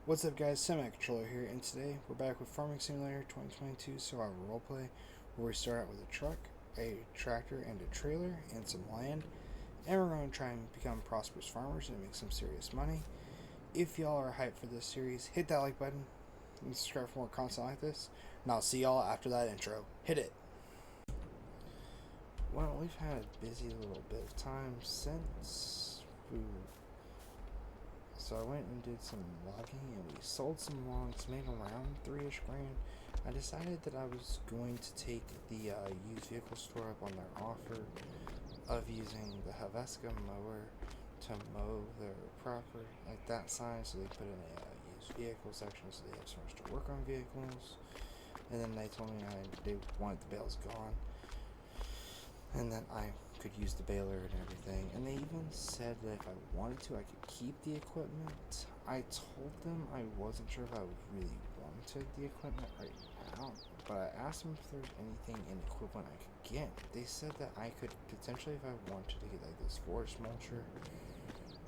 What's up guys, Semi-Controller here, and today we're back with Farming Simulator 2022 Survival Roleplay, where we start out with a truck, a tractor, and a trailer, and some land, and we're going to try and become prosperous farmers and make some serious money. If y'all are hyped for this series, hit that like button, and subscribe for more content like this, and I'll see y'all after that intro. Hit it! Well, we've had a busy little bit of time since So I went and did some logging, and we sold some logs, made around 3-ish grand. I decided that I was going to take the used vehicle store up on their offer of using the Haveska mower to mow their property, like that side, so they put in a used vehicle section so they have so much to work on vehicles. And then they told me they wanted the bales gone, and then I could use the baler and everything, and they even said that if I wanted to, I could keep the equipment. I told them I wasn't sure if I really wanted the equipment right now, but I asked them if there's anything in equipment I could get. They said that I could potentially, if I wanted to get like this forest mulcher,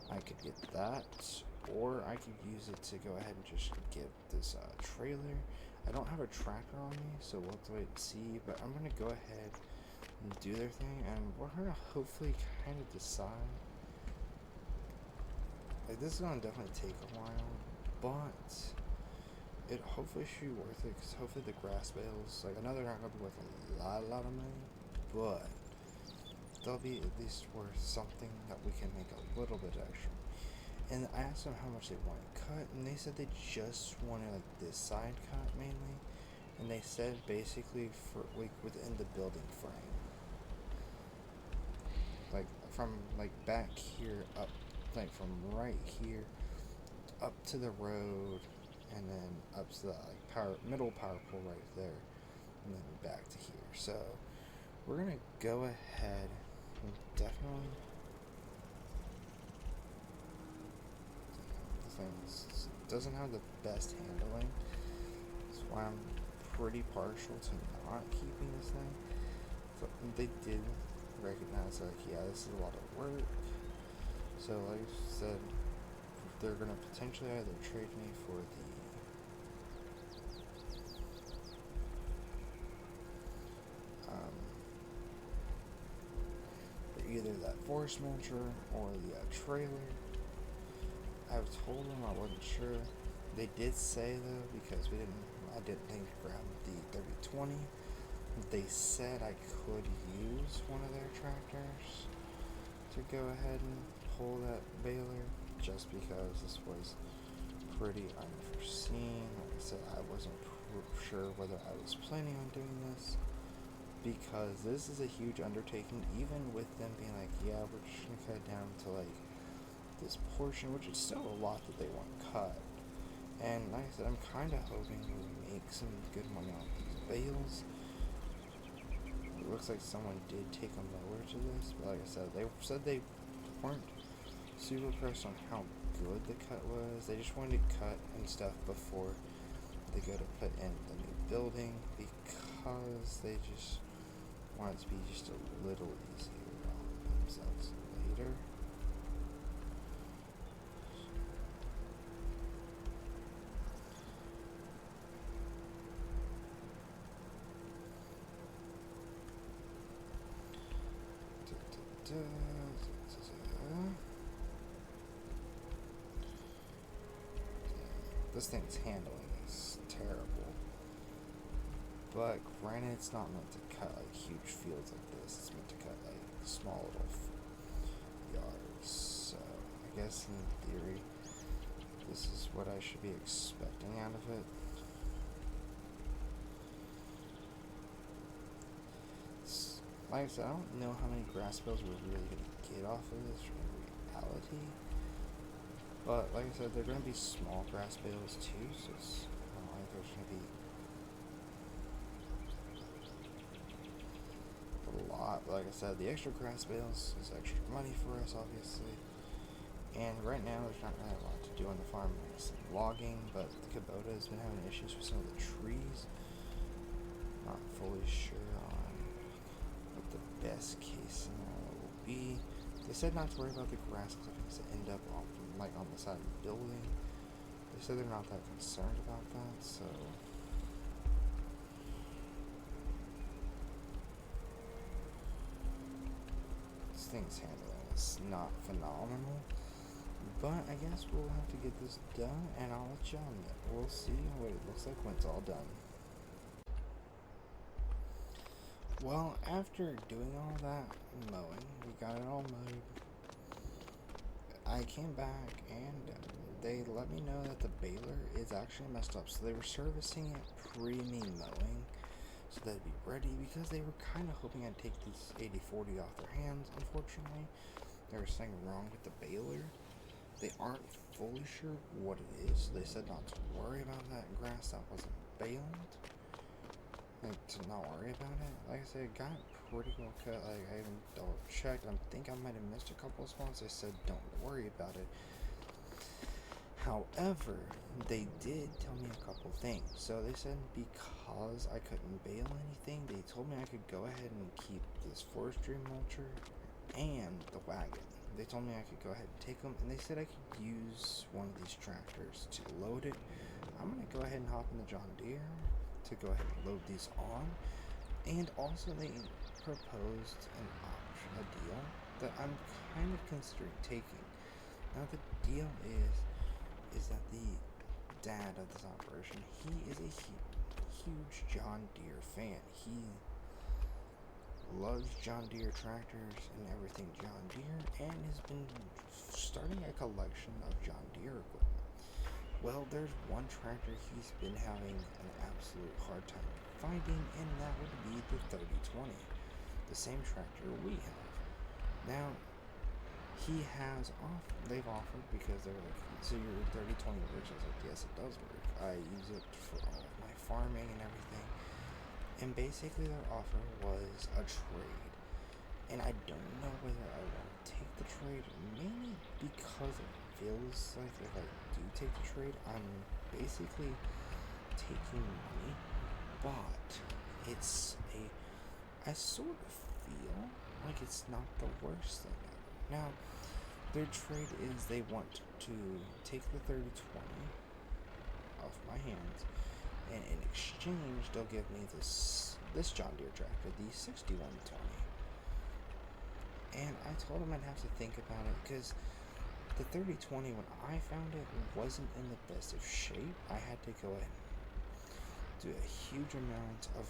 I could get that, or I could use it to go ahead and just get this trailer. I don't have a tractor on me, so we'll have to wait and see, but I'm going to go ahead and do their thing, and we're gonna hopefully kind of decide. Like, this is gonna definitely take a while, but it hopefully should be worth it, because hopefully the grass bales, like, I know they're not gonna be worth a lot of money, but they'll be at least worth something that we can make a little bit extra. And I asked them how much they wanted cut, and they said they just wanted like this side cut mainly, and they said basically for like within the building frame, like from like back here up, like from right here up to the road, and then up to the like middle power pole right there, and then back to here. So we're gonna go ahead and definitely, this thing doesn't have the best handling. That's why I'm pretty partial to not keeping this thing. So they did recognize, like, yeah, this is a lot of work. So like I said, they're gonna potentially either trade me for either that forest mulcher or the trailer. I've told them I wasn't sure. They did say though, because I didn't think to grab the 3020. They said I could use one of their tractors to go ahead and pull that baler, just because this was pretty unforeseen. Like I said, I wasn't sure whether I was planning on doing this, because this is a huge undertaking, even with them being like, yeah, we're just gonna cut it down to like this portion, which is still a lot that they want cut. And like I said, I'm kind of hoping we make some good money on these bales. It looks like someone did take a mower to this, but like I said, they weren't super impressed on how good the cut was. They just wanted to cut and stuff before they go to put in the new building, because they just want it to be just a little easier on themselves later. This thing's handling is terrible. But granted, it's not meant to cut like huge fields like this. It's meant to cut like small little yards. So I guess in theory, this is what I should be expecting out of it. Like I said, I don't know how many grass bales we're really going to get off of this in reality. But like I said, they're going to be small grass bales too, so it's not like there's going to be a lot. But like I said, the extra grass bales is extra money for us, obviously. And right now, there's not really a lot to do on the farm. There's some logging, but the Kubota has been having issues with some of the trees. Not fully sure on what the best case scenario will be. They said not to worry about the grass clippings that end up on the side of the building. They said they're not that concerned about that, so this thing's handling is not phenomenal. But I guess we'll have to get this done, and I'll let you on it. We'll see what it looks like when it's all done. Well, after doing all that mowing, we got it all mowed. I came back and they let me know that the baler is actually messed up. So they were servicing it pre-me mowing so they'd be ready, because they were kind of hoping I'd take this 80/40 off their hands. Unfortunately, there was something wrong with the baler. They aren't fully sure what it is. They said not to worry about that grass that wasn't baled. Like, to not worry about it. Like I said, it got pretty well cut. Like, I even double checked. I think I might have missed a couple of spots. They said don't worry about it. However, they did tell me a couple things. So they said because I couldn't bale anything, they told me I could go ahead and keep this forestry mulcher and the wagon. They told me I could go ahead and take them, and they said I could use one of these tractors to load it. I'm going to go ahead and hop in the John Deere to go ahead and load these on. And also they proposed an option, a deal that I'm kind of considering taking. Now the deal is that the dad of this operation, he is a huge John Deere fan. He loves John Deere tractors and everything John Deere, and has been starting a collection of John Deere equipment. Well, there's one tractor he's been having an absolute hard time finding, and that would be the 3020, the same tractor we have. Now, they've offered, because they're like, so your 3020 works? I was like, yes, it does work. I use it for all of my farming and everything. And basically their offer was a trade. And I don't know whether I want to take the trade, mainly because it feels like if I do take the trade, I'm basically taking money, but I sort of feel like it's not the worst thing ever. Now, their trade is they want to take the 3020 off my hands, and in exchange, they'll give me this John Deere tractor, the 6120. And I told them I'd have to think about it, because the 3020, when I found it, wasn't in the best of shape. I had to go ahead and do a huge amount of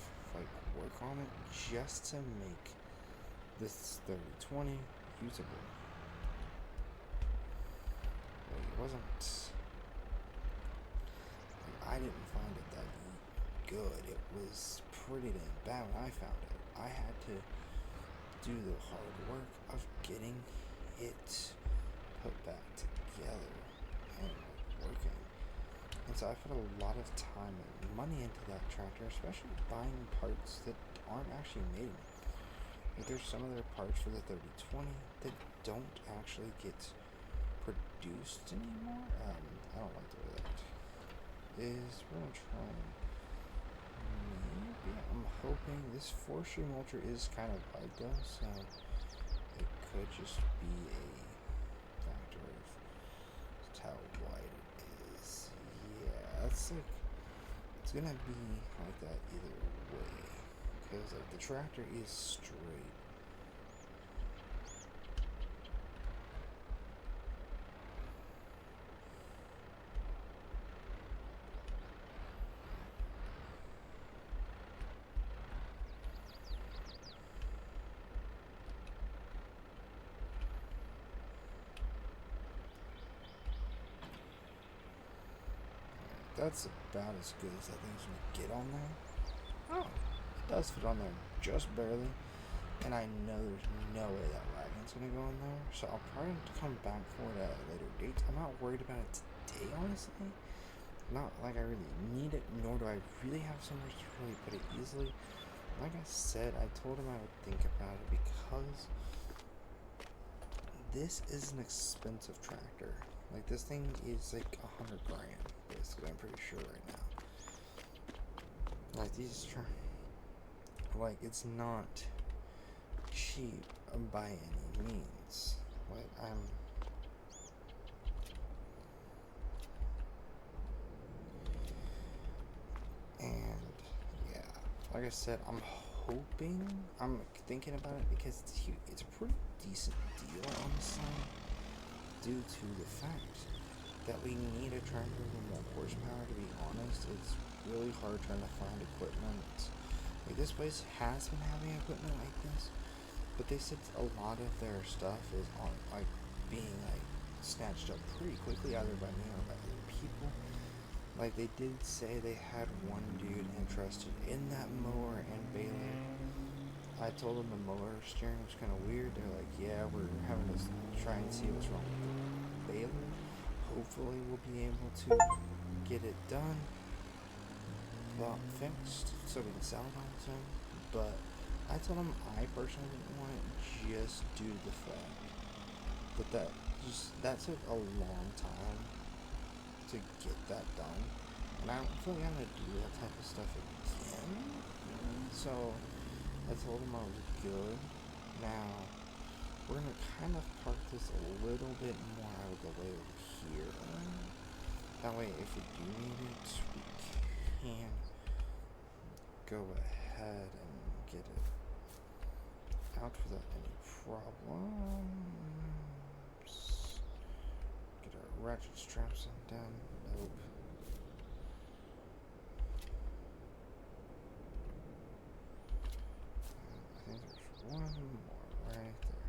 work on it just to make this 3020 usable. It wasn't. I didn't find it that good. It was pretty damn bad when I found it. I had to do the hard work of getting it put back together and working. And so I put a lot of time and money into that tractor, especially buying parts that aren't actually made. Like, there's some of their parts for the 3020 that don't actually get produced anymore. I don't like the way that is. We're gonna try and maybe, I'm hoping this forestry mulcher is kind of wide though, so it could just be a factor of just how wide it is. Yeah, it's gonna be like that either way, because the tractor is straight. That's about as good as that thing's gonna get on there. Oh, it does fit on there just barely. And I know there's no way that wagon's gonna go in there, so I'll probably come back for it at a later date. I'm not worried about it today, honestly. Not like I really need it, nor do I really have somewhere to really put it easily. Like I said, I told him I would think about it, because this is an expensive tractor. Like, this thing is like $100 grand, basically. I'm pretty sure right now. Like, it's not cheap by any means. Like, like I said, I'm thinking about it because it's a pretty decent deal on the side due to the fact that we need a tractor with more horsepower. To be honest, it's really hard trying to find equipment. Like, this place has been having equipment like this, but they said a lot of their stuff is on, like, being like snatched up pretty quickly, either by me or by other people. Like, they did say they had one dude interested in that mower and baler. I told them the mower steering was kind of weird. They're like, yeah, we're having to try and see what's wrong with the baler. Hopefully we'll be able to get it done, fixed, so we can sell it on to him. But I told him I personally didn't want it just due to the fact that took a long time to get that done. And I don't feel like I'm going to do that type of stuff again. So I told him I was good. Now, we're going to kind of park this a little bit more out of the way over here. That way, if we do need it, we can go ahead and get it out without any problems. Get our ratchet straps undone. Nope. I think there's one more right there.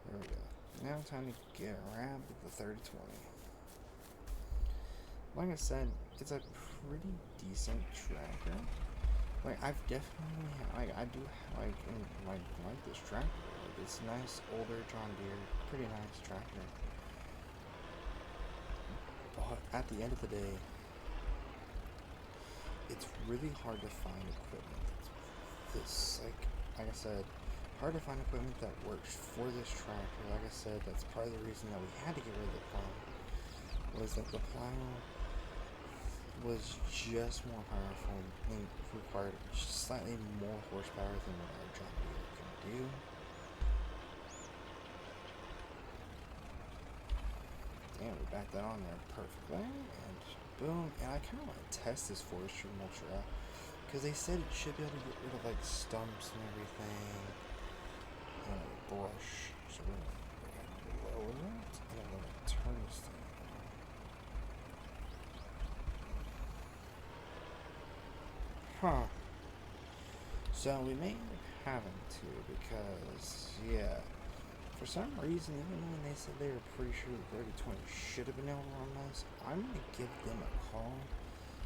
There we go. Now time to get around with the 3020. Like I said, it's a pretty decent tractor. Like, I've definitely, I do like this tractor. Like, it's nice, older John Deere, pretty nice tractor. But at the end of the day, it's really hard to find equipment that's like I said, hard to find equipment that works for this tractor. Like I said, that's part of the reason that we had to get rid of the plow, was that the plow was just more powerful and required slightly more horsepower than what our John Deere can do. Damn, we backed that on there perfectly, and boom. And I kind of want to test this forestry mulcher out, because they said it should be able to get rid of like stumps and everything, and a brush. So we're gonna lower it, and I'm gonna turn this thing. Huh. So we may end up having to, because, yeah, for some reason, even when they said they were pretty sure the 3020 should have been able to run this, I'm going to give them a call,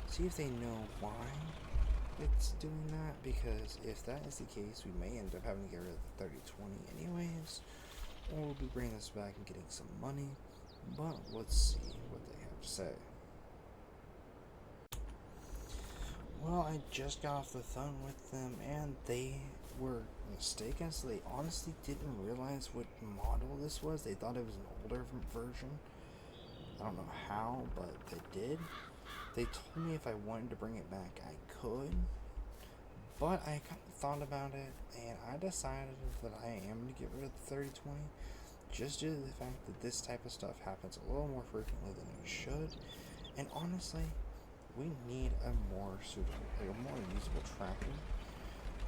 see if they know why it's doing that, because if that is the case, we may end up having to get rid of the 3020 anyways, or we'll be bringing this back and getting some money, but let's see what they have to say. Well, I just got off the phone with them, and they were mistaken, so they honestly didn't realize what model this was. They thought it was an older version. I don't know how, but they did. They told me if I wanted to bring it back, I could, but I kind of thought about it, and I decided that I am going to get rid of the 3020, just due to the fact that this type of stuff happens a little more frequently than it should, and honestly, we need a more suitable, like a more usable tractor.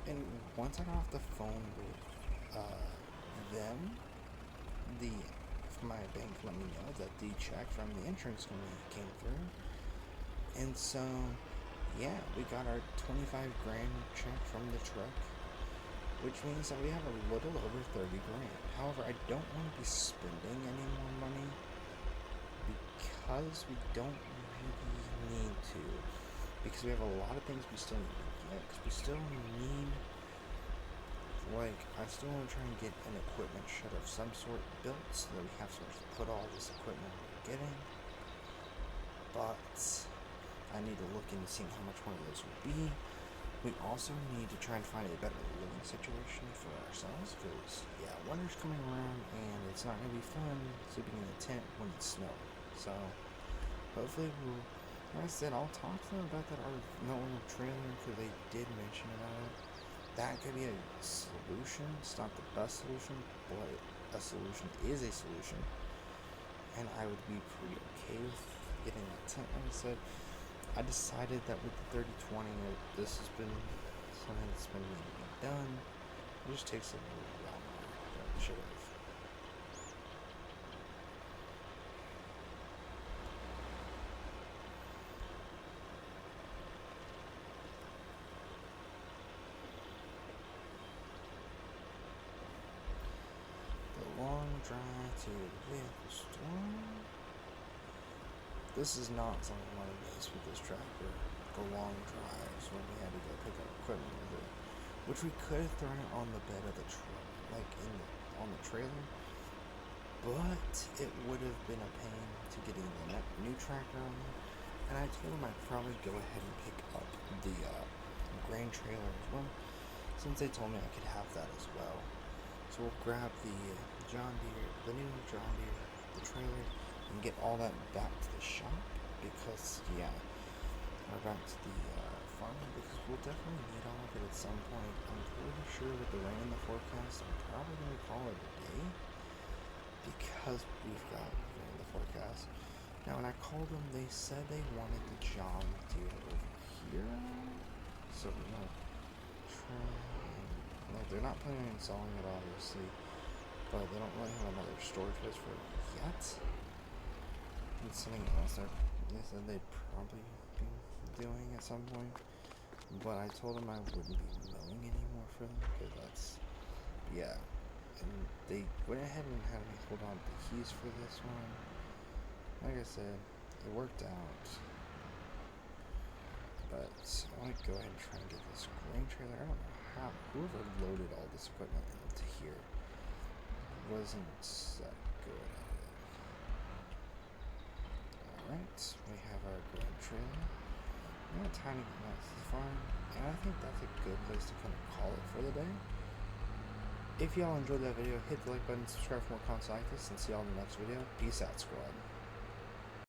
And once I got off the phone with them, my bank let me know that the check from the insurance company came through, and so yeah, we got our 25 grand check from the truck, which means that we have a little over 30 grand. However, I don't want to be spending any more money because we don't need to, because we have a lot of things we still need to get, because we still need, like, I still want to try and get an equipment shed of some sort built so that we have somewhere to put all this equipment we're getting, but I need to look into seeing how much one of those would be. We also need to try and find a better living situation for ourselves, because, yeah, winter's coming around, and it's not going to be fun sleeping in a tent when it's snowing, so hopefully we'll, like I said, I'll talk to them about that no trailer, because they did mention about it. That could be a solution. It's not the best solution, but a solution is a solution. And I would be pretty okay with getting a tent. Like I said, I decided that with the 3020, this has been something that's been needing to be done. It just takes a little while more than it should have. The long drive to the vehicle store. This is not something I want to miss with this tractor. The long drives when we had to go pick up equipment with it, which we could have thrown it on the bed of the on the trailer, but it would have been a pain to getting the new tractor on there. And I told him I'd probably go ahead and pick up the grain trailer as well, since they told me I could have that as well. So we'll grab the new John Deere, the trailer, and get all that back to the shop because, or back to the farm because we'll definitely need all of it at some point. I'm pretty sure with the rain in the forecast, I'm probably going to call it a day because we've got rain in the forecast. Now, when I called them, they said they wanted the John Deere over here. So, they're not planning on installing it, obviously, but they don't really have another storage place for it yet. And something else they said they'd probably be doing at some point, but I told them I wouldn't be mowing anymore for them because and they went ahead and had me hold on to the keys for this one. Like I said, it worked out. But I want to go ahead and try and get this grain trailer. I don't know how. Whoever loaded all this equipment into here wasn't that good at it. Alright, we have our grain trailer. Now time to get back to the farm. And I think that's a good place to kind of call it for the day. If y'all enjoyed that video, hit the like button, subscribe for more content like this, and see y'all in the next video. Peace out, squad.